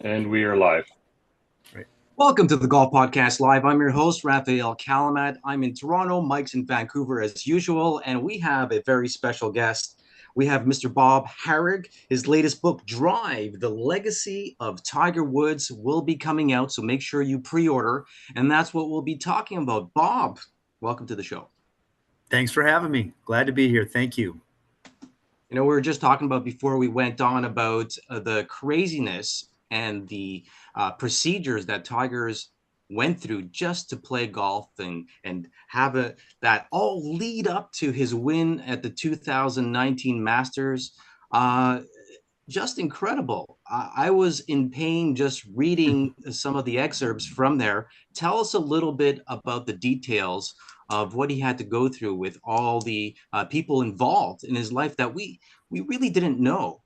And we are live. Right. Welcome to the Golf Podcast Live. I'm your host, Rafael Calamat. I'm in Toronto. Mike's in Vancouver as usual, and we have a very special guest. We have Mr. Bob Harig. His latest book, Drive, The Legacy of Tiger Woods, will be coming out, so make sure you pre-order, and that's what we'll be talking about. Bob, welcome to the show. Thanks for having me. Glad to be here. Thank you. You know, we were just talking about before we went on about the craziness and the procedures that Tigers went through just to play golf and have that all lead up to his win at the 2019 Masters. Just incredible. I was in pain just reading some of the excerpts from there. Tell us a little bit about the details of what he had to go through with all the people involved in his life that we really didn't know.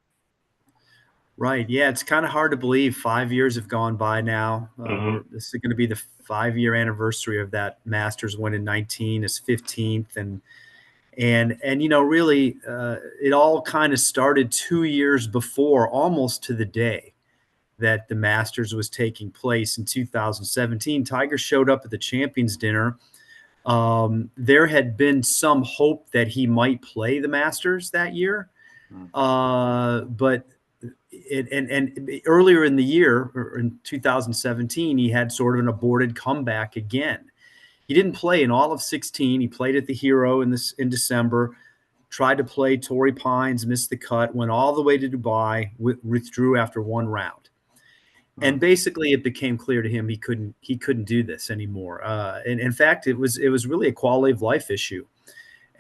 Right. Yeah, it's kind of hard to believe 5 years have gone by now. This is going to be the 5-year anniversary of that Masters win in 19, his 15th. And really, it all kind of started 2 years before, almost to the day that the Masters was taking place in 2017. Tiger showed up at the Champions Dinner. There had been some hope that he might play the Masters that year. But earlier in the year, or in 2017, he had sort of an aborted comeback again. He didn't play in all of 16. He played at the Hero in December, tried to play Torrey Pines, missed the cut, went all the way to Dubai, withdrew after one round. And basically, it became clear to him he couldn't do this anymore. And in fact, it was really a quality of life issue.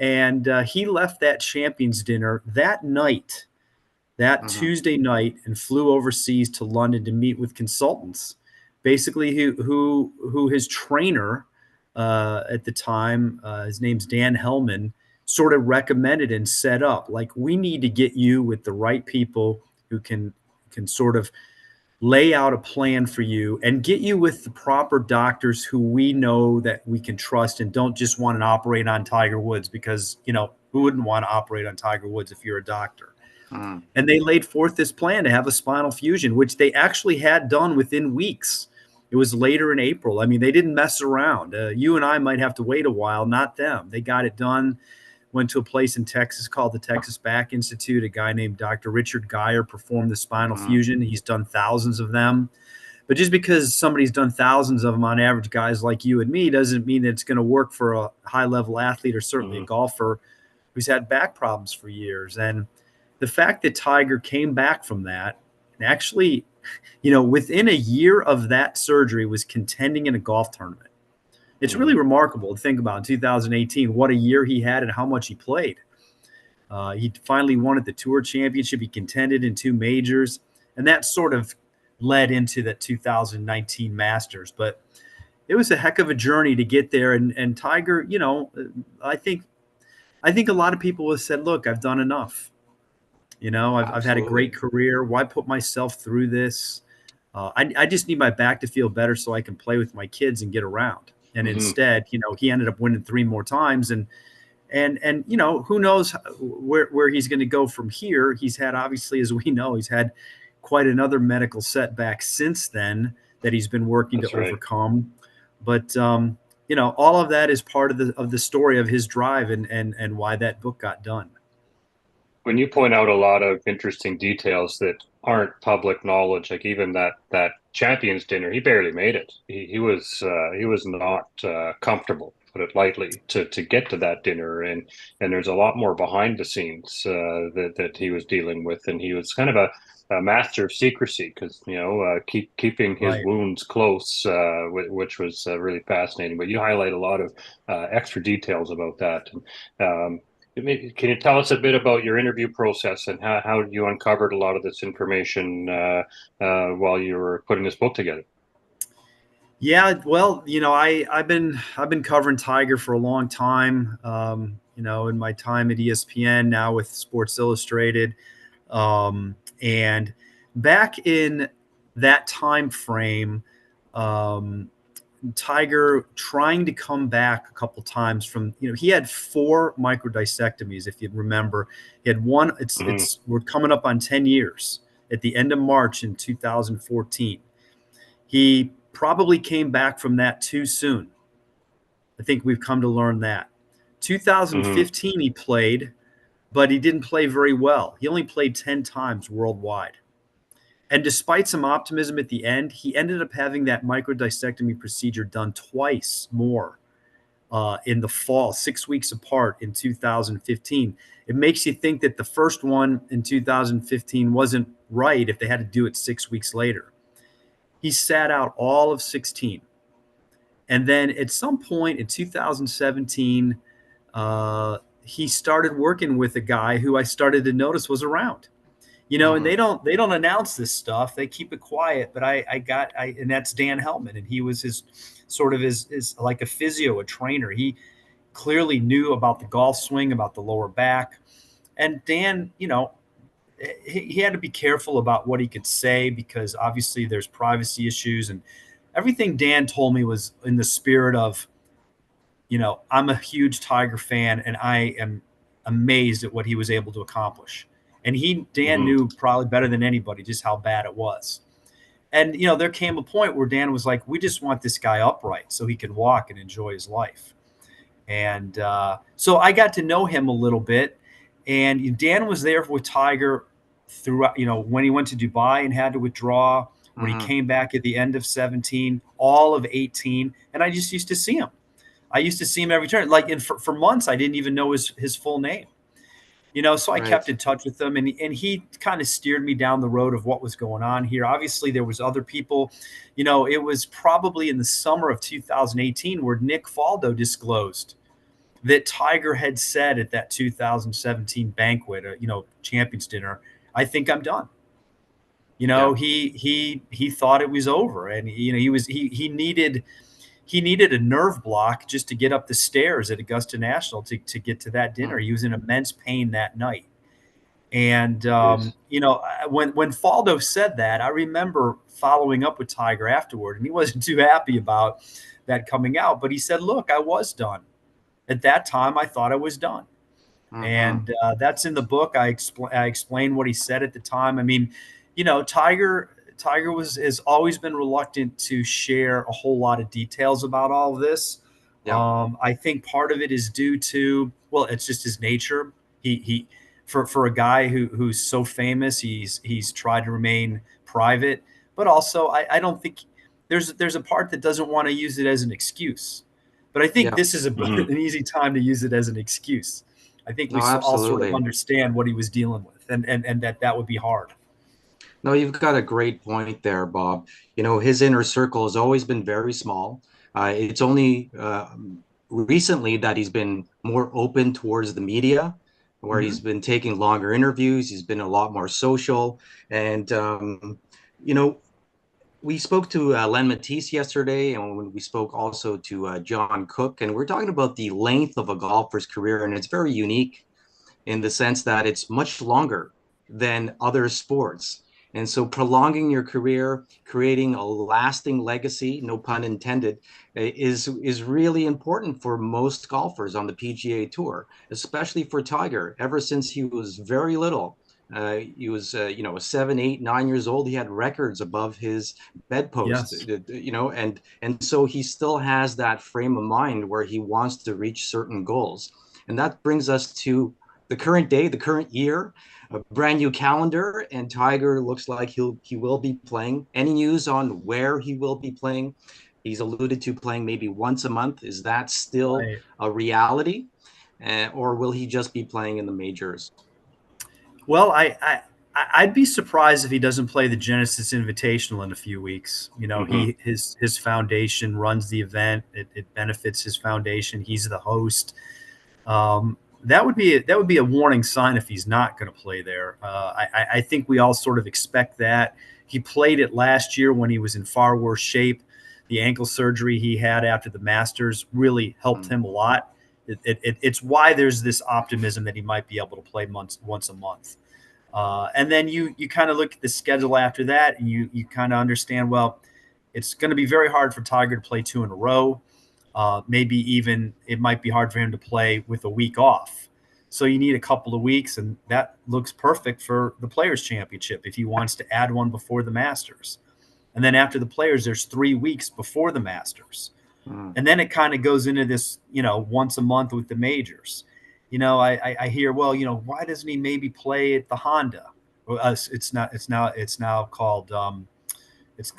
And he left that Champions Dinner that night, Tuesday night, and flew overseas to London to meet with consultants, basically who his trainer at the time, his name's Dan Hellman, sort of recommended and set up. Like, we need to get you with the right people who can sort of lay out a plan for you and get you with the proper doctors who we know that we can trust and don't just want to operate on Tiger Woods, because, who wouldn't want to operate on Tiger Woods if you're a doctor? And they laid forth this plan to have a spinal fusion, which they actually had done within weeks. It was later in April. I mean, they didn't mess around. You and I might have to wait a while, not them. They got it done. Went to a place in Texas called the Texas Back Institute. A guy named Dr. Richard Geyer performed the spinal fusion. He's done thousands of them. But just because somebody's done thousands of them on average guys like you and me doesn't mean that it's going to work for a high-level athlete, or certainly a golfer who's had back problems for years. And the fact that Tiger came back from that and actually, within a year of that surgery, was contending in a golf tournament. It's really remarkable to think about in 2018, what a year he had and how much he played. He finally won at the Tour Championship. He contended in 2 majors, and that sort of led into that 2019 Masters. But it was a heck of a journey to get there. And Tiger, I think a lot of people have said, look, I've done enough. I've had a great career. Why put myself through this? I just need my back to feel better so I can play with my kids and get around. And instead, he ended up winning 3 more times. And who knows where he's going to go from here. He's had, obviously, as we know, he's had quite another medical setback since then that he's been working to overcome. But, all of that is part of the story of his drive and why that book got done. When you point out a lot of interesting details that aren't public knowledge, like even that Champions Dinner, he barely made it. He was not comfortable, put it lightly, to get to that dinner, and there's a lot more behind the scenes that he was dealing with, and he was kind of a master of secrecy, because keeping his wounds close, which was really fascinating. But you highlight a lot of extra details about that. And, can you tell us a bit about your interview process and how you uncovered a lot of this information while you were putting this book together? Yeah, well, I've been covering Tiger for a long time. In my time at ESPN, now with Sports Illustrated, and back in that time frame, Tiger trying to come back a couple times from, he had 4 microdiscectomies, if you remember. He had one, we're coming up on 10 years. at the end of March in 2014. He probably came back from that too soon. I think we've come to learn that. 2015 he played, but he didn't play very well. He only played 10 times worldwide. And despite some optimism at the end, he ended up having that microdiscectomy procedure done twice more in the fall, 6 weeks apart in 2015. It makes you think that the first one in 2015 wasn't right if they had to do it 6 weeks later. He sat out all of 16. And then at some point in 2017, he started working with a guy who I started to notice was around. And they don't announce this stuff. They keep it quiet. But and that's Dan Hellman, and he was his like a physio, a trainer. He clearly knew about the golf swing, about the lower back. And Dan, he had to be careful about what he could say because obviously there's privacy issues, and everything Dan told me was in the spirit of, I'm a huge Tiger fan and I am amazed at what he was able to accomplish. And Dan knew probably better than anybody just how bad it was. And, there came a point where Dan was like, we just want this guy upright so he can walk and enjoy his life. And so I got to know him a little bit. And Dan was there with Tiger throughout, when he went to Dubai and had to withdraw, when he came back at the end of 17, all of 18. And I just used to see him. I used to see him every turn. For months, I didn't even know his full name. So I kept in touch with him, and he kind of steered me down the road of what was going on here. Obviously, there was other people. It was probably in the summer of 2018 where Nick Faldo disclosed that Tiger had said at that 2017 banquet, Champions Dinner, I think I'm done. He thought it was over, and he needed a nerve block just to get up the stairs at Augusta National to get to that dinner. He was in immense pain that night. And, when Faldo said that, I remember following up with Tiger afterward, and he wasn't too happy about that coming out. But he said, look, I was done. At that time, I thought I was done. And that's in the book. I explained what he said at the time. I mean, Tiger has always been reluctant to share a whole lot of details about all of this. Yeah. I think part of it is due to, it's just his nature. For a guy who's so famous, he's tried to remain private, but also I don't think there's a part that doesn't want to use it as an excuse. But I think this is an easy time to use it as an excuse. I think we all sort of understand what he was dealing with, and that would be hard. No, you've got a great point there, Bob. His inner circle has always been very small. It's only recently that he's been more open towards the media, where he's been taking longer interviews. He's been a lot more social. And, we spoke to Len Matisse yesterday, and we spoke also to John Cook, and we're talking about the length of a golfer's career, and it's very unique in the sense that it's much longer than other sports. And so prolonging your career, creating a lasting legacy, no pun intended, is really important for most golfers on the PGA Tour, especially for Tiger. Ever since he was very little, he was 7, 8, 9 years old. He had records above his bedpost, and so he still has that frame of mind where he wants to reach certain goals. And that brings us to the current day, the current year, a brand new calendar, and Tiger looks like he will be playing. Any news on where he will be playing? He's alluded to playing maybe once a month. Is that still a reality, or will he just be playing in the majors? Well, I'd be surprised if he doesn't play the Genesis Invitational in a few weeks. His foundation runs the event. It benefits his foundation. He's the host. That would be a warning sign if he's not going to play there. I think we all sort of expect that. He played it last year when he was in far worse shape. The ankle surgery he had after the Masters really helped him a lot. It's why there's this optimism that he might be able to play once a month. And then you kind of look at the schedule after that, and you kind of understand, well, it's going to be very hard for Tiger to play 2 in a row. Maybe even it might be hard for him to play with a week off. So you need a couple of weeks, and that looks perfect for the Players Championship if he wants to add one before the Masters. And then after the Players, there's 3 weeks before the Masters. And then it kind of goes into this, once a month with the majors. I hear, well, why doesn't he maybe play at the Honda? Well, it's now called it's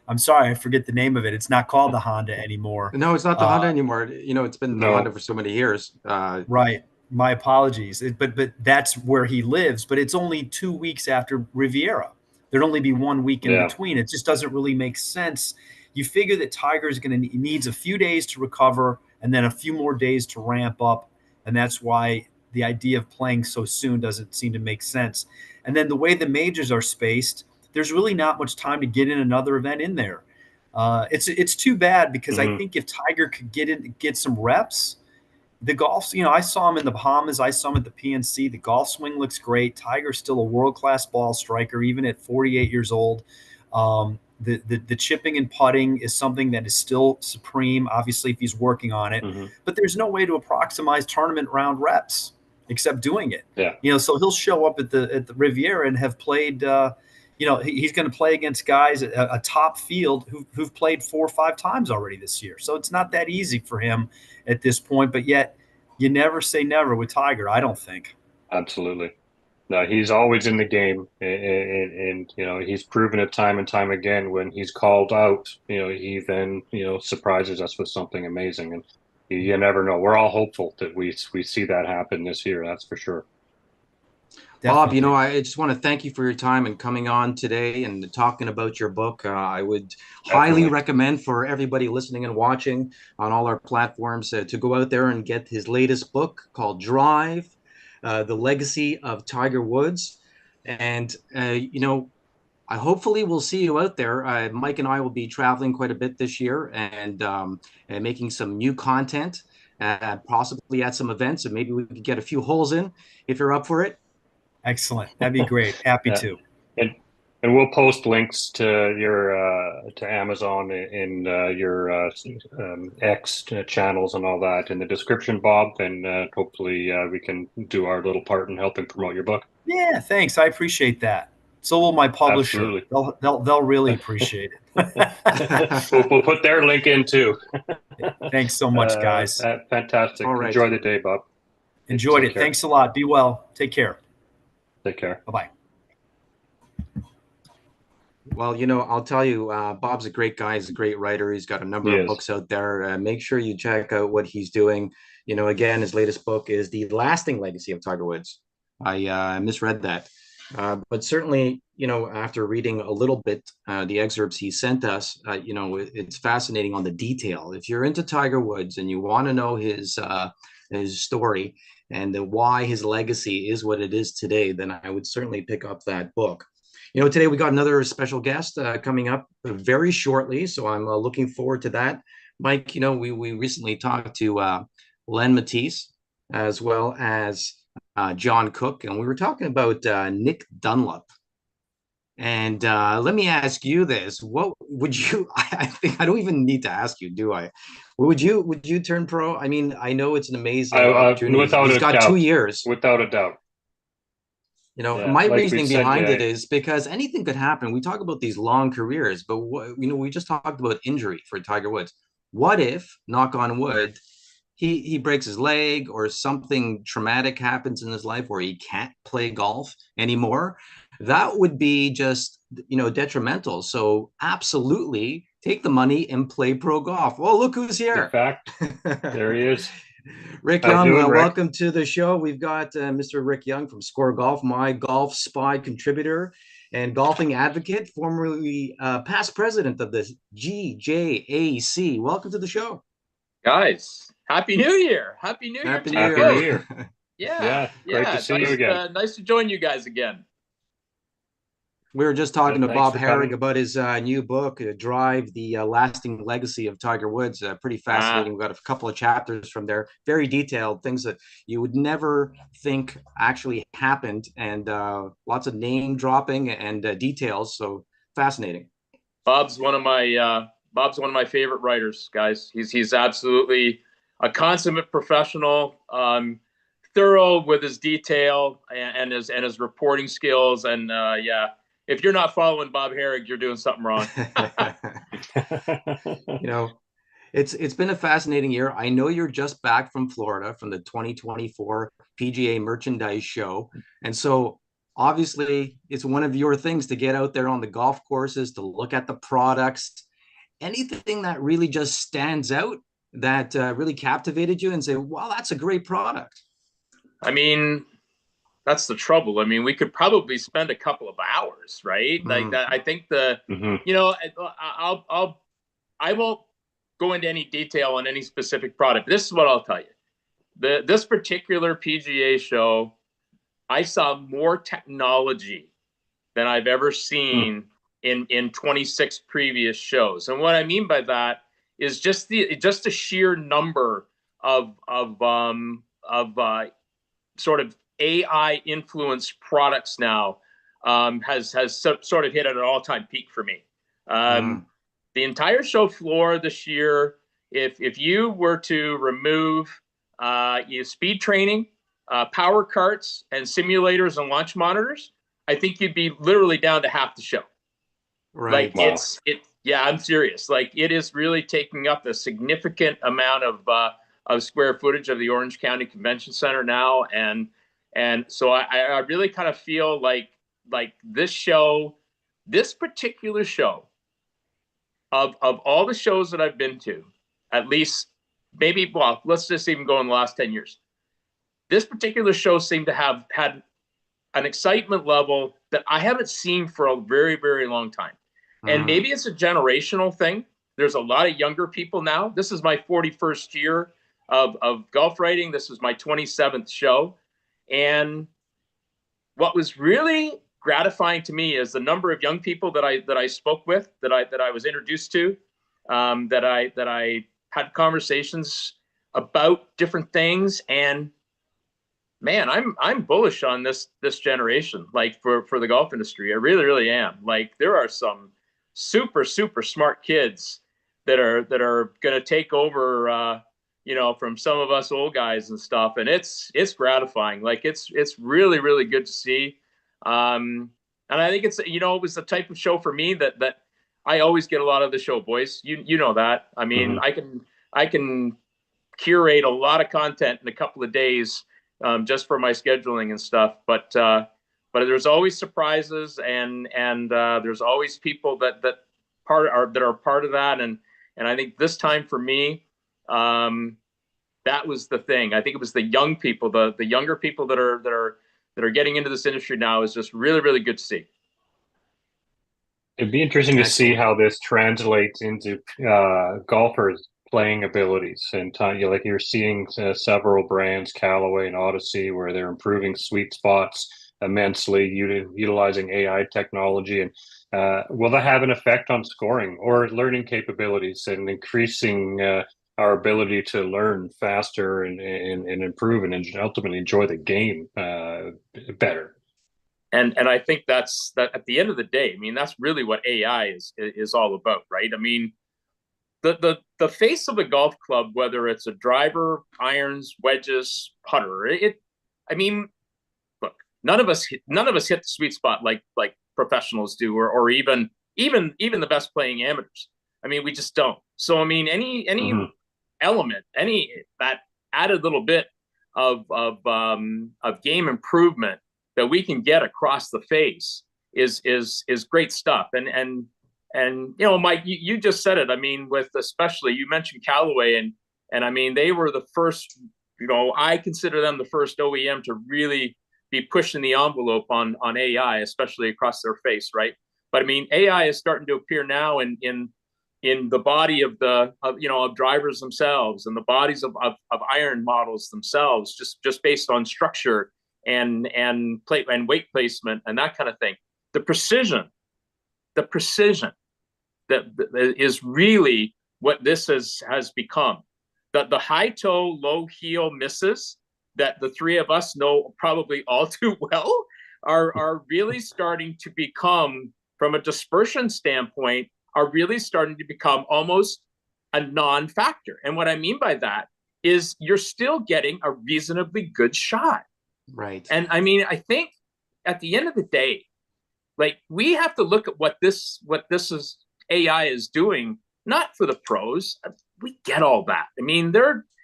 I'm sorry, I forget the name of it. It's not called the Honda anymore. No, it's not the Honda anymore. It's been the Honda for so many years. Right. My apologies. But that's where he lives. But it's only 2 weeks after Riviera. There'd only be 1 week in between. It just doesn't really make sense. You figure that Tiger is going to needs a few days to recover and then a few more days to ramp up. And that's why the idea of playing so soon doesn't seem to make sense. And then the way the majors are spaced, there's really not much time to get in another event in there. It's too bad because I think if Tiger could get some reps, the golf, I saw him in the Bahamas, I saw him at the PNC. The golf swing looks great. Tiger's still a world-class ball striker, even at 48 years old. The chipping and putting is something that is still supreme, obviously, if he's working on it. But there's no way to approximate tournament round reps except doing it. So he'll show up at the Riviera and have played. He's going to play against guys at a top field who've played 4 or 5 times already this year. So it's not that easy for him at this point. But yet, you never say never with Tiger, I don't think. Absolutely. No, he's always in the game, and he's proven it time and time again. When he's called out, he then surprises us with something amazing, and you never know. We're all hopeful that we see that happen this year. That's for sure. Definitely. Bob, I just want to thank you for your time and coming on today and talking about your book. I would highly recommend for everybody listening and watching on all our platforms to go out there and get his latest book called Drive, The Legacy of Tiger Woods. And, hopefully we'll see you out there. Mike and I will be traveling quite a bit this year and making some new content, possibly at some events. And maybe we could get a few holes in if you're up for it. Excellent. That'd be great. Happy to. And we'll post links to your to Amazon and your X channels and all that in the description, Bob. And hopefully we can do our little part in helping promote your book. Yeah, thanks. I appreciate that. So will my publisher. Absolutely. They'll really appreciate it. We'll put their link in too. Thanks so much, guys. Fantastic. All right. Enjoy the day, Bob. Enjoyed it. Thanks a lot. Be well. Take care. Take care. Bye-bye. Well, I'll tell you, Bob's a great guy. He's a great writer. He's got a number of books out there. Make sure you check out what he's doing. Again, his latest book is The Lasting Legacy of Tiger Woods. I misread that. But certainly, after reading a little bit, the excerpts he sent us, it's fascinating on the detail. If you're into Tiger Woods and you want to know his story and why his legacy is what it is today, then I would certainly pick up that book. Today we got another special guest coming up very shortly, so I'm looking forward to that. Mike, we recently talked to Len Matisse as well as John Cook, and we were talking about Nick Dunlap. And let me ask you this: what would you? I think I don't even need to ask you, do I? Would you turn pro? I mean, I know it's an amazing opportunity. He's got 2 years, without a doubt. My reasoning behind it is because anything could happen. We talk about these long careers, but we just talked about injury for Tiger Woods. What if, knock on wood, he breaks his leg or something traumatic happens in his life where he can't play golf anymore? That would be just, detrimental. So absolutely take the money and play pro golf. Well, look who's here. In fact, there he is. Rick Young, welcome to the show. We've got Mr. Rick Young from Score Golf, my Golf Spy contributor and golfing advocate, formerly past president of the GJAC. Welcome to the show. Guys, Happy New Year. Happy New Year. Happy New Year. Yeah. Great to see you again. Nice to join you guys again. We were just talking to Bob Harig about his new book, Drive, The Lasting Legacy of Tiger Woods. Pretty fascinating. We've got a couple of chapters from there, very detailed, things that you would never think actually happened, and lots of name dropping and details. So fascinating. Bob's one of my favorite writers, guys. He's absolutely a consummate professional. thorough with his detail and his reporting skills. And yeah, if you're not following Bob Harig, you're doing something wrong. You know, it's been a fascinating year. I know you're just back from Florida from the 2024 PGA Merchandise Show. And so obviously it's one of your things to get out there on the golf courses, to look at the products. Anything that really just stands out that really captivated you and say, wow, that's a great product? I mean, that's the trouble. I mean, we could probably spend a couple of hours, right? Like that. I think you know, I won't go into any detail on any specific product. This is what I'll tell you. This particular PGA show, I saw more technology than I've ever seen in 26 previous shows. And what I mean by that is just the sheer number of sort of AI influenced products now has sort of hit at an all-time peak for me. The entire show floor this year, if you were to remove speed training, power carts, and simulators and launch monitors, I think you'd be literally down to half the show. Right. Like yeah, I'm serious. Like it is really taking up a significant amount of square footage of the Orange County Convention Center now, and so I really kind of feel like this particular show, of all the shows that I've been to, at least maybe, well, let's just even go in the last 10 years. This particular show seemed to have had an excitement level that I haven't seen for a very, very long time. And maybe it's a generational thing. There's a lot of younger people now. This is my 41st year of golf writing. This is my 27th show. And what was really gratifying to me is the number of young people that I spoke with, that I was introduced to, that I had conversations about different things. And man, I'm bullish on this generation, like for the golf industry. I really, really am. Like there are some super, super smart kids that are going to take over, you know, from some of us old guys and stuff. And it's gratifying. Like it's really, really good to see. And I think it's, you know, it was the type of show for me that I always get a lot of the show, boys. You know that. I mean, I can curate a lot of content in a couple of days, just for my scheduling and stuff. But there's always surprises, and there's always people that are part of that. And I think this time for me, that was the thing. I think it was the young people, the younger people that are getting into this industry now, is just really, really good to see. It'd be interesting to see how this translates into golfers' playing abilities. And like you're seeing several brands, Callaway and Odyssey, where they're improving sweet spots immensely, utilizing AI technology. And will that have an effect on scoring or learning capabilities and increasing our ability to learn faster and improve and ultimately enjoy the game better? And I think that at the end of the day, I mean, that's really what AI is all about, right? I mean, the face of a golf club, whether it's a driver, irons, wedges, putter, I mean, look, none of us hit the sweet spot like professionals do, or even the best playing amateurs. I mean, we just don't. So I mean, any element, that added little bit of game improvement that we can get across the face is great stuff. And you know, Mike, you just said it. I mean, especially you mentioned Callaway, and I mean, they were the first, you know, I consider them the first OEM to really be pushing the envelope on AI, especially across their face, right? But I mean, AI is starting to appear now in the body of drivers themselves, and the bodies of iron models themselves, just based on structure and weight placement and that kind of thing. The precision that is really what this has become. The high toe, low heel misses that the three of us know probably all too well are really starting to become, from a dispersion standpoint, are really starting to become almost a non-factor. And what I mean by that is you're still getting a reasonably good shot. Right. And I mean, I think at the end of the day, like, we have to look at what this is AI is doing, not for the pros. We get all that. I mean,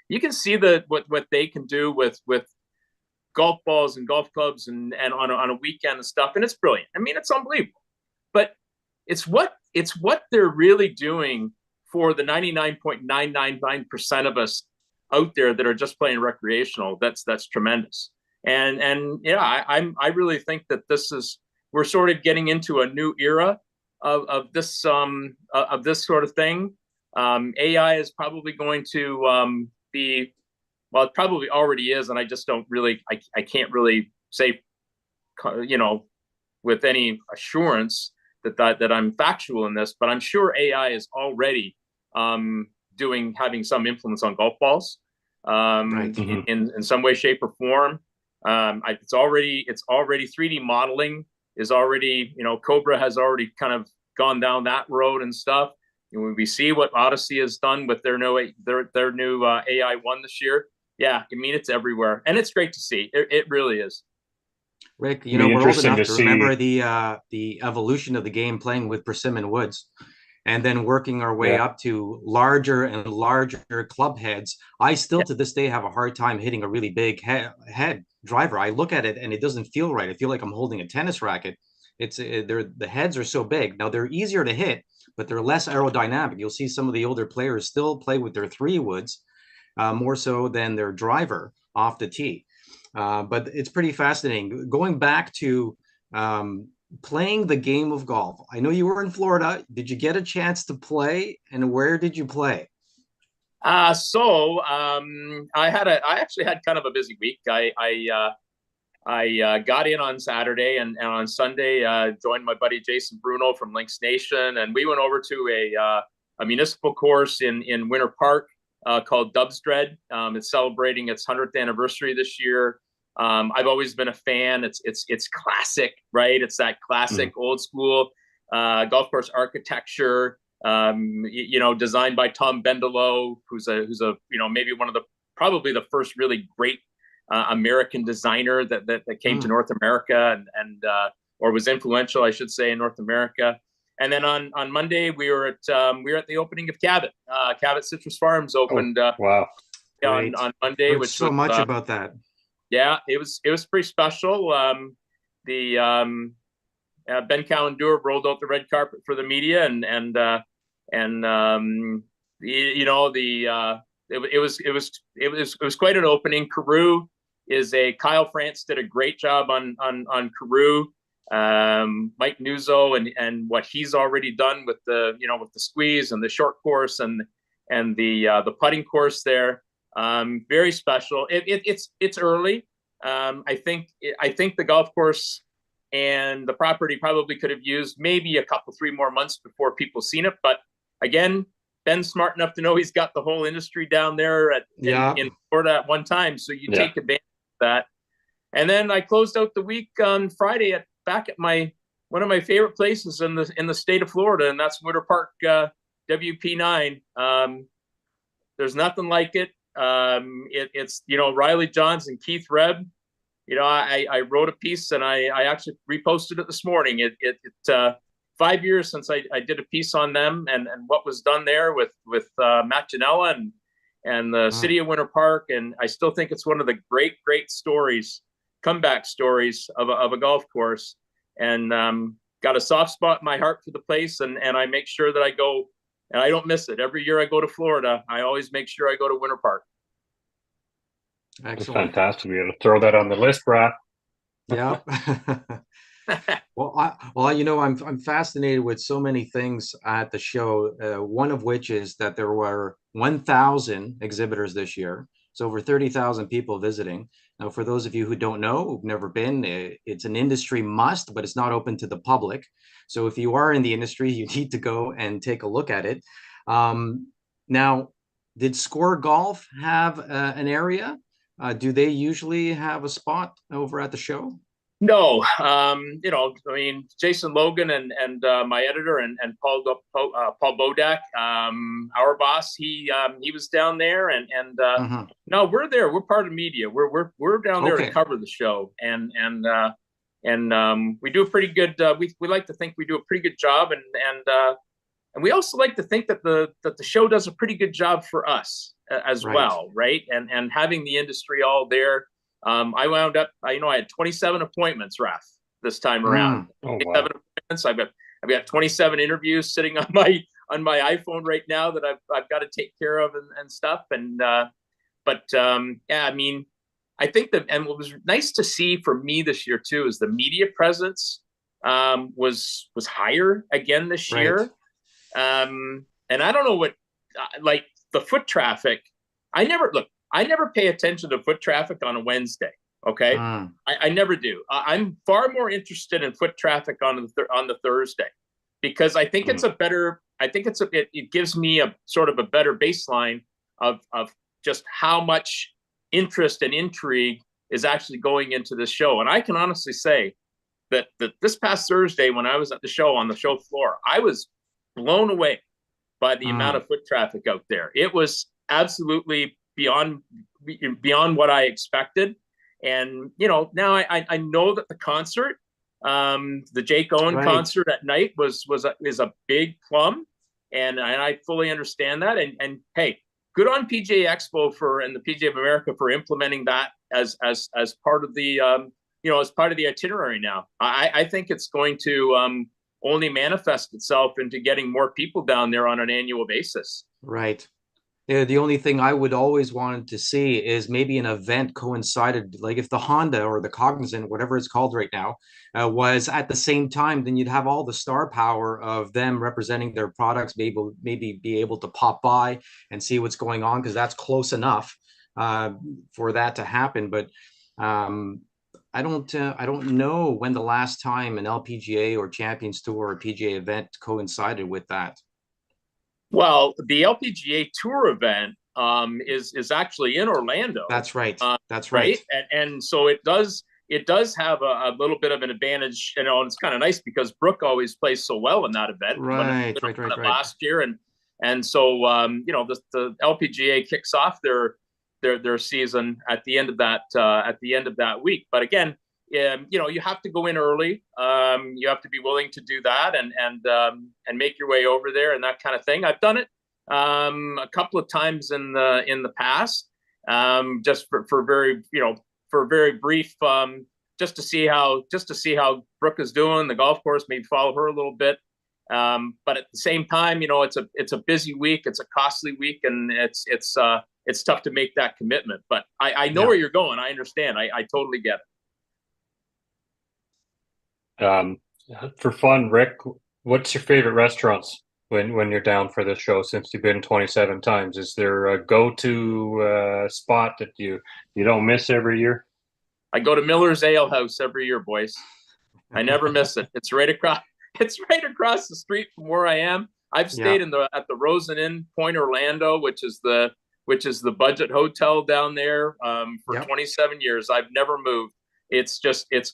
you can see what they can do with golf balls and golf clubs and on a weekend and stuff, and it's brilliant. I mean, it's unbelievable. But it's what they're really doing for the 99.999% of us out there that are just playing recreational. That's tremendous. And yeah, I really think that we're sort of getting into a new era of this sort of thing. AI is probably going to be, well, it probably already is, and I just don't really, I can't really say, with any assurance that I'm factual in this, but I'm sure AI is already having some influence on golf balls, Right. in some way, shape, or form. It's already 3D modeling is already, Cobra has already kind of gone down that road and stuff. And when we see what Odyssey has done with their new AI one this year, yeah, I mean, it's everywhere, and it's great to see. It really is. Rick, we're old enough to remember the evolution of the game, playing with persimmon woods, and then working our way up to larger and larger club heads. I still to this day have a hard time hitting a really big head driver. I look at it and it doesn't feel right. I feel like I'm holding a tennis racket. The heads are so big. Now they're easier to hit, but they're less aerodynamic. You'll see some of the older players still play with their 3 woods, more so than their driver off the tee. But it's pretty fascinating. Going back to playing the game of golf. I know you were in Florida. Did you get a chance to play, and where did you play? I actually had kind of a busy week. I got in on Saturday, and on Sunday joined my buddy Jason Bruno from Lynx Nation, and we went over to a municipal course in Winter Park called Dubsdread. It's celebrating its 100th anniversary this year. I've always been a fan. It's classic, right? It's that classic old school golf course architecture. Designed by Tom Bendelow, who's a maybe probably the first really great American designer that came to North America and or was influential, I should say, in North America. And then on Monday we were at the opening of Cabot. Cabot Citrus Farms opened. Wow! On Monday, which so much about that. Yeah, it was pretty special. Ben Cowan-Dewar rolled out the red carpet for the media, it was quite an opening. Kyle France did a great job on Carew. Mike Nuzzo and what he's already done with the squeeze and the short course and the putting course there. Very special. It's early. I think the golf course and the property probably could have used maybe 3 more months before people seen it. But again, Ben's smart enough to know he's got the whole industry down there in Florida at one time. So you take advantage of that. And then I closed out the week on Friday back at one of my favorite places in the state of Florida, and that's Winter Park WP9. There's nothing like it. It's Riley Johns and Keith Rebb. I wrote a piece and I actually reposted it this morning. It's 5 years since I did a piece on them and what was done there with Matt Janella and the city of Winter Park. And I still think it's one of the great stories, comeback stories of a golf course. And got a soft spot in my heart for the place. And I make sure that I go, and I don't miss it. Every year I go to Florida, I always make sure I go to Winter Park. Excellent. That's fantastic. We're going to throw that on the list, Raf. Yeah. Well, I'm fascinated with so many things at the show. One of which is that there were 1,000 exhibitors this year. It's over 30,000 people visiting. Now, for those of you who don't know, who've never been, it's an industry must, but it's not open to the public. So if you are in the industry, you need to go and take a look at it. Now, did Score Golf have an area? Do they usually have a spot over at the show? No, I mean, Jason Logan and my editor and Paul Bodak, our boss, he was down there, and no, we're there. We're part of media. We're down there to cover the show, and we do a pretty good. We like to think we do a pretty good job, and we also like to think that the show does a pretty good job for us as well, right? And having the industry all there. I wound up, I had 27 appointments, Raf, this time around. Oh, 27 wow. appointments. I've got 27 interviews sitting on my iPhone right now that I've got to take care of and stuff. And yeah, I mean, I think that, and what was nice to see for me this year too is the media presence was higher again this year. And I don't know what, like the foot traffic. I never pay attention to foot traffic on a Wednesday. Okay, I never do. I'm far more interested in foot traffic on the Thursday, because I think it's a better. I think it gives me a sort of a better baseline of just how much interest and intrigue is actually going into this show. And I can honestly say that this past Thursday, when I was at the show on the show floor, I was blown away by the amount of foot traffic out there. It was absolutely beyond what I expected. And now I know that the concert, the Jake Owen concert at night is a big plum, and I fully understand that. And hey, good on PGA Expo and the PGA of America for implementing that as part of the as part of the itinerary now. I think it's going to only manifest itself into getting more people down there on an annual basis. Right. Yeah, the only thing I would always wanted to see is maybe an event coincided, like if the Honda or the Cognizant, whatever it's called right now, was at the same time, then you'd have all the star power of them representing their products, maybe be able to pop by and see what's going on, because that's close enough for that to happen. But I don't know when the last time an LPGA or Champions Tour or PGA event coincided with that. Well, the LPGA Tour event is actually in Orlando. That's right. That's right. And so it does have a little bit of an advantage, and it's kind of nice because Brooke always plays so well in that event. Right. Last year, and so the LPGA kicks off their season at the end of that week. But again, you have to go in early. You have to be willing to do that and make your way over there and that kind of thing. I've done it a couple of times in the past, just for very brief, just to see how Brooke is doing the golf course, maybe follow her a little bit. But at the same time, it's a busy week, it's a costly week, and it's tough to make that commitment. But I know where you're going. I understand. I totally get it. For fun, Rick, what's your favorite restaurants when you're down for this show? Since you've been 27 times, is there a go-to spot that you don't miss every year? I go to Miller's Ale House every year, boys. I never miss it. It's right across the street from where I am. I've stayed at the Rosen Inn, Point Orlando, which is the budget hotel down there for 27 years. I've never moved. It's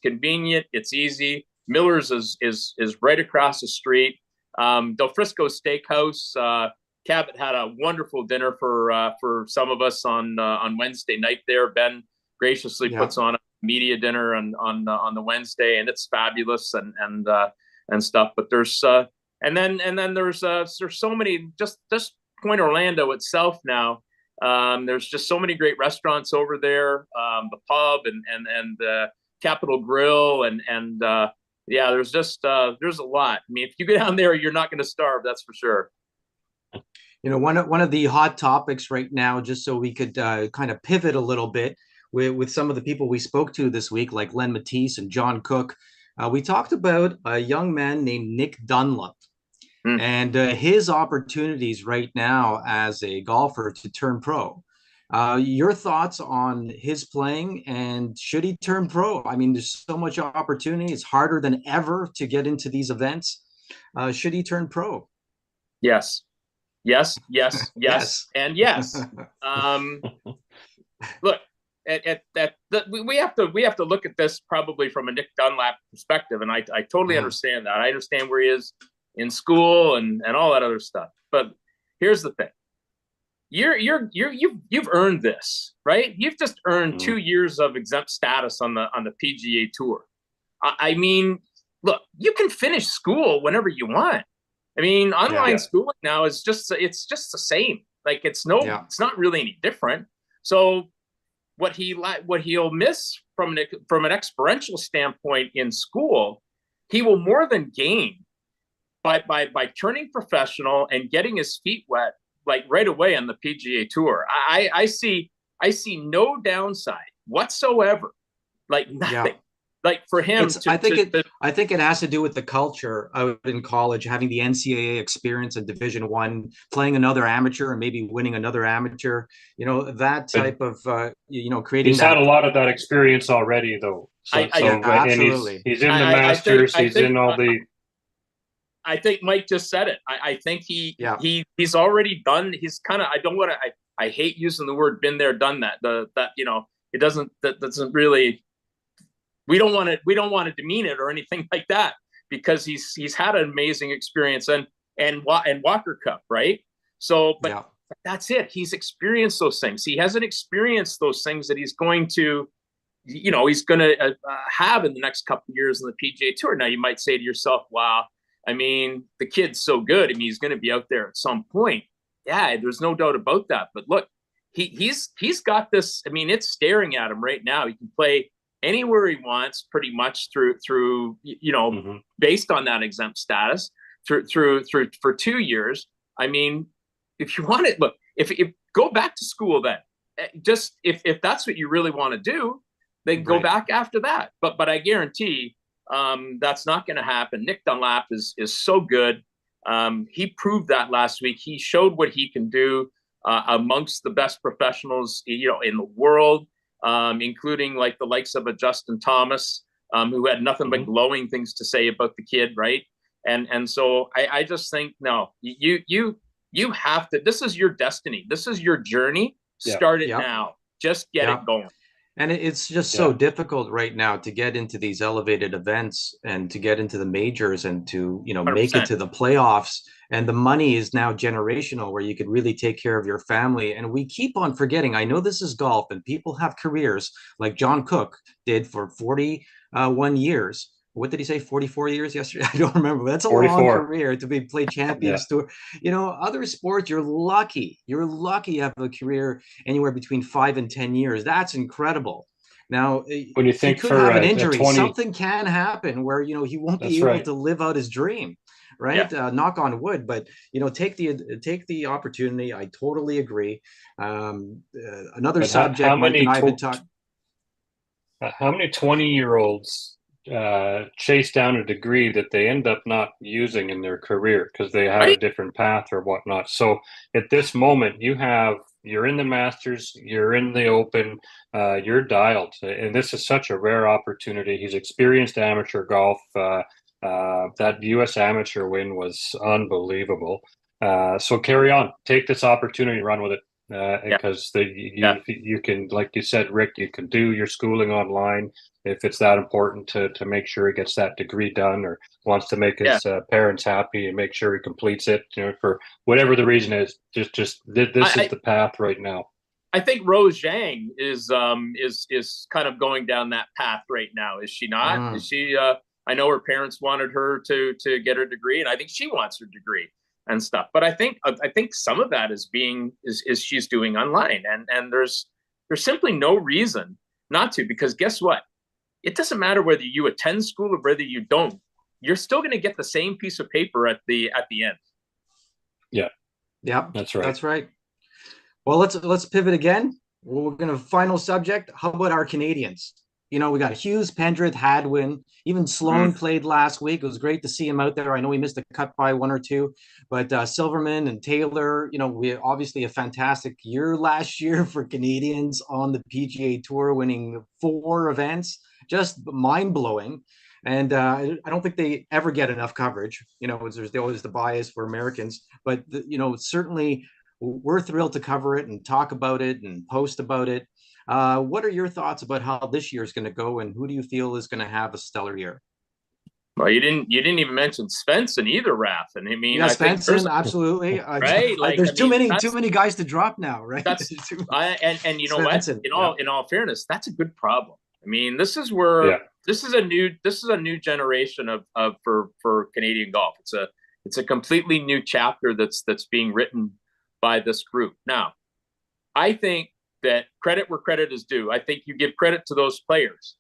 convenient. It's easy. Miller's is right across the street. Del Frisco Steakhouse. Cabot had a wonderful dinner for some of us on Wednesday night there. Ben graciously puts on a media dinner on the Wednesday, and it's fabulous and stuff. But there's and then there's so many, just Point Orlando itself now. There's just so many great restaurants over there, the pub and the Capitol Grill and there's a lot. I mean, if you go down there, you're not going to starve. That's for sure. One of the hot topics right now, just so we could kind of pivot a little bit with some of the people we spoke to this week, like Len Matisse and John Cook. We talked about a young man named Nick Dunlop and his opportunities right now as a golfer to turn pro. Your thoughts on his playing, and should he turn pro? I mean, there's so much opportunity. It's harder than ever to get into these events. Should he turn pro? Yes, and yes. Look, we have to look at this probably from a Nick Dunlap perspective, and I totally understand that. I understand where he is in school and all that other stuff. But here's the thing: you've earned this, right? You've just earned 2 years of exempt status on the PGA Tour. I mean, look, you can finish school whenever you want. I mean, online schooling now is just the same. Like it's not really any different. So what he'll miss from an experiential standpoint in school, he will more than gain by turning professional and getting his feet wet like right away on the PGA Tour. I see no downside whatsoever, like nothing. Yeah. Like for him, I think it has to do with the culture out in college, having the NCAA experience in Division I, playing another amateur and maybe winning another amateur. You know, that type of creating. He's had a lot of that experience already, though. Absolutely. He's in the Masters. He's in all the. I think Mike just said it. I think he's already done. He's kind of. I hate using the word "been there, done that." It doesn't really. We don't want to demean it or anything like that, because he's had an amazing experience and Walker Cup, right? So, but that's it. He's experienced those things. He hasn't experienced those things that he's going to have in the next couple of years on the PGA Tour. Now, you might say to yourself, "Wow, I mean, the kid's so good. I mean, he's going to be out there at some point." Yeah, there's no doubt about that. But look, he's got this. I mean, it's staring at him right now. He can play anywhere he wants, pretty much through based on that exempt status through for 2 years. I mean, if you want it, look, if go back to school, then just if that's what you really want to do, then go back after that. But I guarantee that's not going to happen. Nick Dunlap is so good. He proved that last week. He showed what he can do amongst the best professionals, in the world. Including like the likes of a Justin Thomas, who had nothing but glowing things to say about the kid, right? And so I just think, no, you have to. This is your destiny. This is your journey. Start it now. Just get it going. And it's just so difficult right now to get into these elevated events and to get into the majors and to, 100%. Make it to the playoffs. And the money is now generational, where you could really take care of your family. And we keep on forgetting, I know this is golf and people have careers like John Cook did for 41 years. What did he say? 44 years yesterday? I don't remember. That's a 44. Long career to play Champions Tour. Other sports, you're lucky. You're lucky you have a career anywhere between 5 and 10 years. That's incredible. Now, when you think he could have an injury, something can happen where, he won't be able to live out his dream. Right. Yeah. Knock on wood. But, take the opportunity. I totally agree. Another subject Mike and I have been talking. How many 20-year-olds chase down a degree that they end up not using in their career because they have a different path or whatnot? So at this moment, you're in the Masters, you're in the Open, you're dialed. And this is such a rare opportunity. He's experienced amateur golf. That U.S. amateur win was unbelievable. So carry on, take this opportunity, run with it. Because you can, like you said, Rick, you can do your schooling online if it's that important to make sure he gets that degree done or wants to make his parents happy and make sure he completes it, for whatever the reason is. This is the path right now. I think Rose Zhang is kind of going down that path right now. Is she not? Is she? I know her parents wanted her to get her degree, and I think she wants her degree and stuff. But I think some of that is she's doing online, and there's simply no reason not to, because guess what? It doesn't matter whether you attend school or whether you don't. You're still going to get the same piece of paper at the end. Yeah, that's right. That's right. Well, let's pivot again. We're going to final subject. How about our Canadians? We got Hughes, Pendrith, Hadwin, even Sloan played last week. It was great to see him out there. I know he missed a cut by 1 or 2, but Silverman and Taylor, we obviously a fantastic year last year for Canadians on the PGA Tour, winning 4 events, just mind-blowing. And I don't think they ever get enough coverage. There's always the bias for Americans, but certainly we're thrilled to cover it and talk about it and post about it. What are your thoughts about how this year is going to go, and who do you feel is going to have a stellar year? Well, you didn't even mention Svensson either, Raf. And I mean, Yeah, I think Svensson, absolutely. right. Like, There's I mean, too many guys to drop now, right? That's and you know Svensson, what? In all fairness, that's a good problem. I mean, this is where this is a new generation of for Canadian golf. It's a completely new chapter that's being written by this group. Now, I think that credit where credit is due. I think you give credit to those players.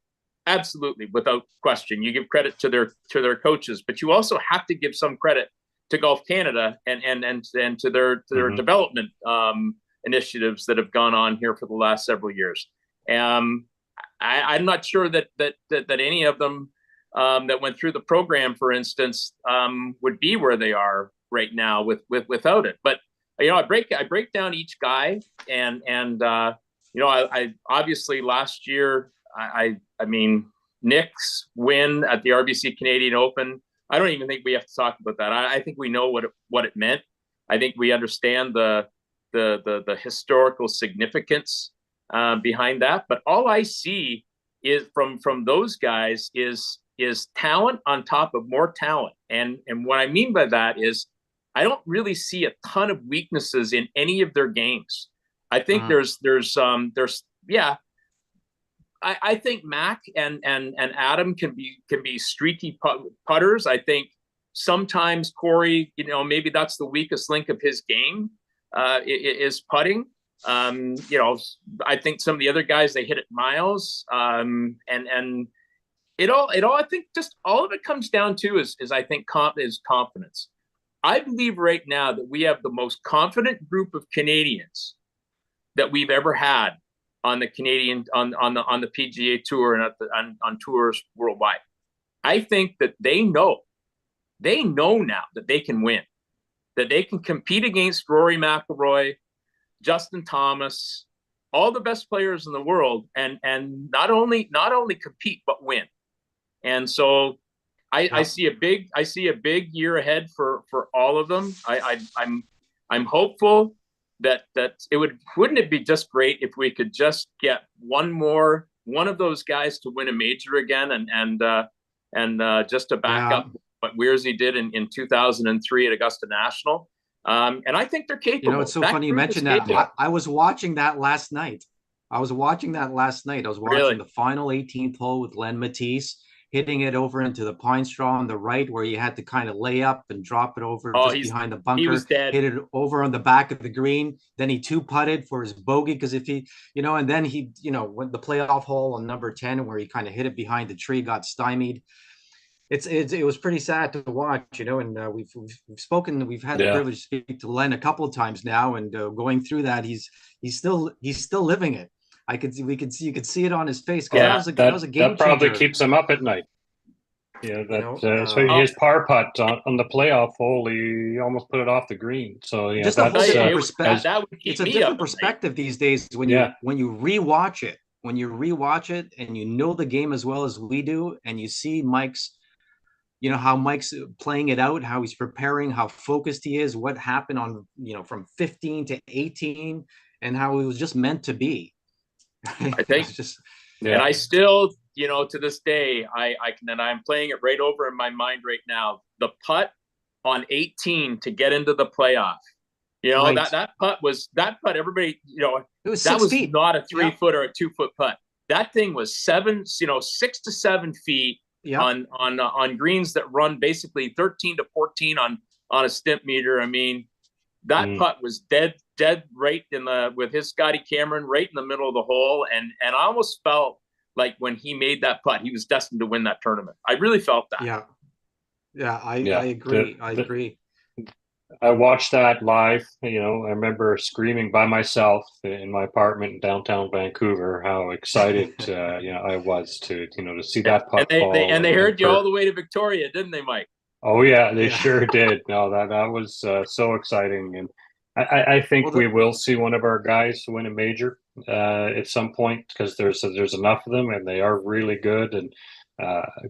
Absolutely, without question. You give credit to their coaches, but you also have to give some credit to Golf Canada and to their development initiatives that have gone on here for the last several years. I'm not sure that any of them that went through the program, for instance, would be where they are right now without it. But you know, I break down each guy, and you know, I obviously last year. I mean, Nick's win at the RBC Canadian Open, I don't even think we have to talk about that. I think we know what it meant. I think we understand the historical significance behind that. But all I see is from those guys is talent on top of more talent. And what I mean by that is I don't really see a ton of weaknesses in any of their games. I think there's I think Mac and Adam can be streaky putters. I think sometimes Corey, you know, maybe that's the weakest link of his game is putting. You know, I think some of the other guys, they hit it miles. And it all I think just all of it comes down to is I think is confidence. I believe right now that we have the most confident group of Canadians that we've ever had on the Canadian on the PGA Tour and on tours worldwide. I think that they know now that they can win, that they can compete against Rory McIlroy, Justin Thomas, all the best players in the world, and not only compete but win. And so I see a big year ahead for all of them. I'm hopeful that wouldn't it be just great if we could just get one of those guys to win a major again and just to back up what Weirzy did in 2003 at Augusta National. And I think they're capable. You know, it's so funny you mentioned that. I was watching that last night. I was watching the final 18th hole with Len Matisse hitting it over into the pine straw on the right, where you had to kind of lay up and drop it over behind the bunker. He was dead. Hit it over on the back of the green. Then he two putted for his bogey, because if he, you know, and then he, you know, went the playoff hole on number 10 where he kind of hit it behind the tree, got stymied. It was pretty sad to watch, you know, and we've spoken, we've had the privilege to speak to Len a couple of times now, and going through that, he's still living it. You could see it on his face. Yeah, that was a game that probably changer. keeps him up at night. Yeah, so his par putt on the playoff hole, he almost put it off the green. So yeah, just that's it's a different perspective these days when you rewatch it. When you rewatch it and you know the game as well as we do, and you see Mike's, you know, how Mike's playing it out, how he's preparing, how focused he is, what happened on, you know, from 15 to 18, and how it was just meant to be. I think and I still, you know, to this day, I'm playing it right over in my mind right now. The putt on 18 to get into the playoff, you know, that putt, everybody, you know, that was not a 3-foot or a 2-foot putt. That thing was 6 to 7 feet on greens that run basically 13 to 14 on a stimp meter. I mean, that putt was dead right with his Scotty Cameron right in the middle of the hole, and I almost felt like when he made that putt, he was destined to win that tournament. I really felt that. I agree. I agree. I watched that live. You know, I remember screaming by myself in my apartment in downtown Vancouver how excited you know, I was to see that putt fall. They heard you all the way to Victoria, didn't they, Mike? Oh yeah, they sure did. No, that was so exciting, and I think we will see one of our guys win a major at some point, because there's enough of them and they are really good. And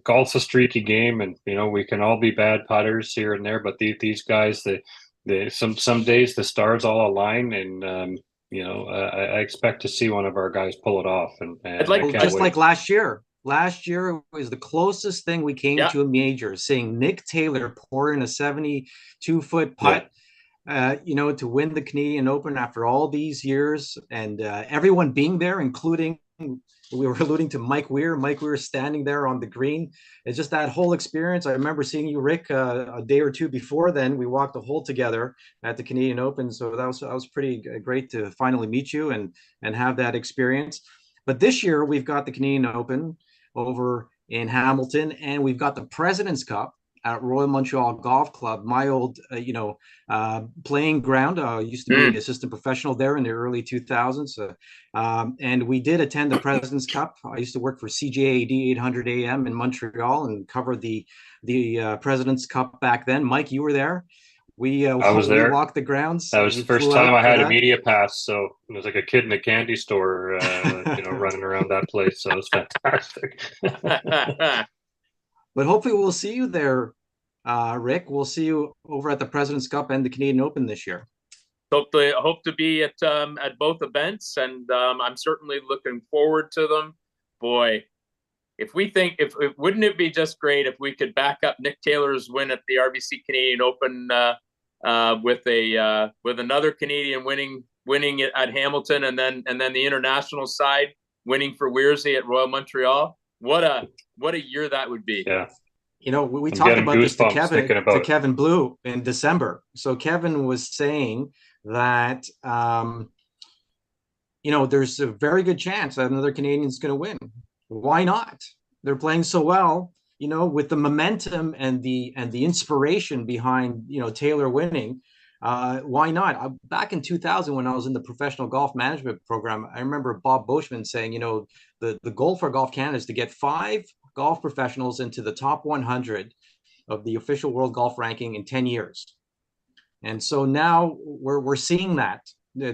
golf's a streaky game, and you know, we can all be bad putters here and there, but these guys, some days the stars all align, and I expect to see one of our guys pull it off, and like- I can't just wait. like last year. Last year was the closest thing we came to a major, seeing Nick Taylor pour in a 72-foot putt, to win the Canadian Open after all these years, and everyone being there, including, we were alluding to Mike Weir. Mike Weir standing there on the green. It's just that whole experience. I remember seeing you, Rick, a day or two before then. We walked the hole together at the Canadian Open, so that was pretty great to finally meet you and have that experience. But this year we've got the Canadian Open over in Hamilton, and we've got the President's Cup at Royal Montreal Golf Club, my old, playing ground. I used to be an assistant professional there in the early 2000s. And we did attend the President's Cup. I used to work for CJAD 800 AM in Montreal and cover the President's Cup back then. Mike, you were there. I was there. We walked the grounds. That was the first time I had a media pass, so it was like a kid in a candy store, running around that place. So it was fantastic. But hopefully we'll see you there, Rick. We'll see you over at the President's Cup and the Canadian Open this year. Hope to be at both events, and I'm certainly looking forward to them. Boy, wouldn't it be just great if we could back up Nick Taylor's win at the RBC Canadian Open with another Canadian winning it at Hamilton, and then the international side winning for Weirsey at Royal Montreal. What a year that would be. Yeah. We talked about this to Kevin Blue in December. So Kevin was saying that there's a very good chance that another Canadian's going to win. Why not? They're playing so well, with the momentum and the inspiration behind Taylor winning. Why not? Back in 2000, when I was in the professional golf management program, I remember Bob Boschman saying, the goal for Golf Canada is to get 5 golf professionals into the top 100 of the official world golf ranking in 10 years. And so now we're seeing that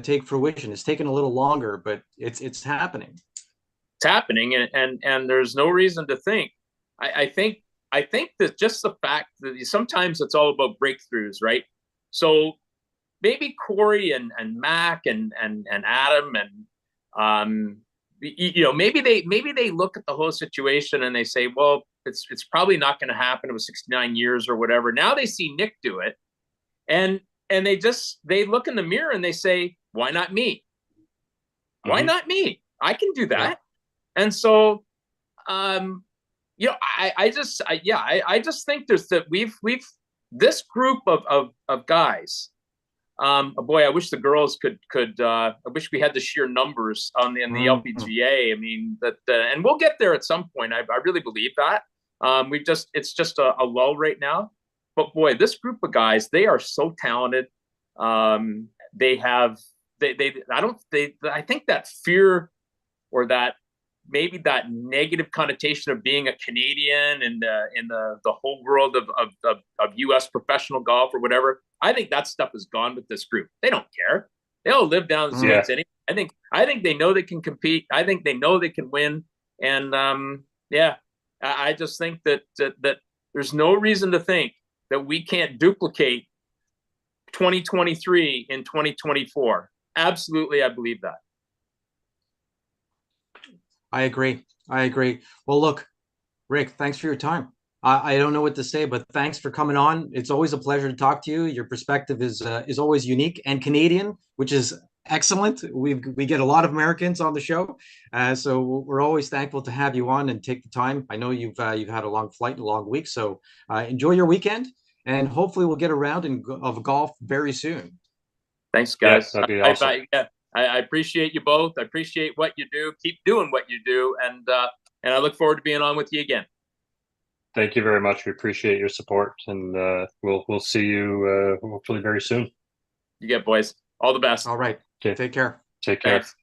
take fruition. It's taken a little longer, but it's happening. It's happening, and there's no reason to think. I think that just the fact that sometimes it's all about breakthroughs, right? So maybe Corey and Mac and Adam and maybe they look at the whole situation and they say, well, it's probably not going to happen. It was 69 years or whatever. Now they see Nick do it, and they look in the mirror and they say, why not me? Why not me? I can do that. Yeah. And so, I just think there's that we've this group of guys. Boy, I wish the girls could. I wish we had the sheer numbers on the LPGA. I mean and we'll get there at some point. I really believe that. It's just a lull right now. But boy, this group of guys, they are so talented. I think that fear or that maybe that negative connotation of being a Canadian and in the whole world of U.S. professional golf or whatever, I think that stuff is gone with this group. They don't care. They all live down the States anyway. I think they know they can compete. I think they know they can win. And I just think that there's no reason to think that we can't duplicate 2023 in 2024. Absolutely, I believe that. I agree. Well, look, Rick, thanks for your time. I don't know what to say, but thanks for coming on. It's always a pleasure to talk to you. Your perspective is always unique and Canadian, which is excellent. We get a lot of Americans on the show, so we're always thankful to have you on and take the time. I know you've had a long flight and a long week, so enjoy your weekend, and hopefully we'll get a round of golf very soon. Thanks, guys. Yes, that'd be awesome. I appreciate you both. I appreciate what you do. Keep doing what you do, and I look forward to being on with you again. Thank you very much. We appreciate your support, and we'll see you hopefully very soon. You get, boys. All the best. All right. Okay. Take care. Take care. Thanks.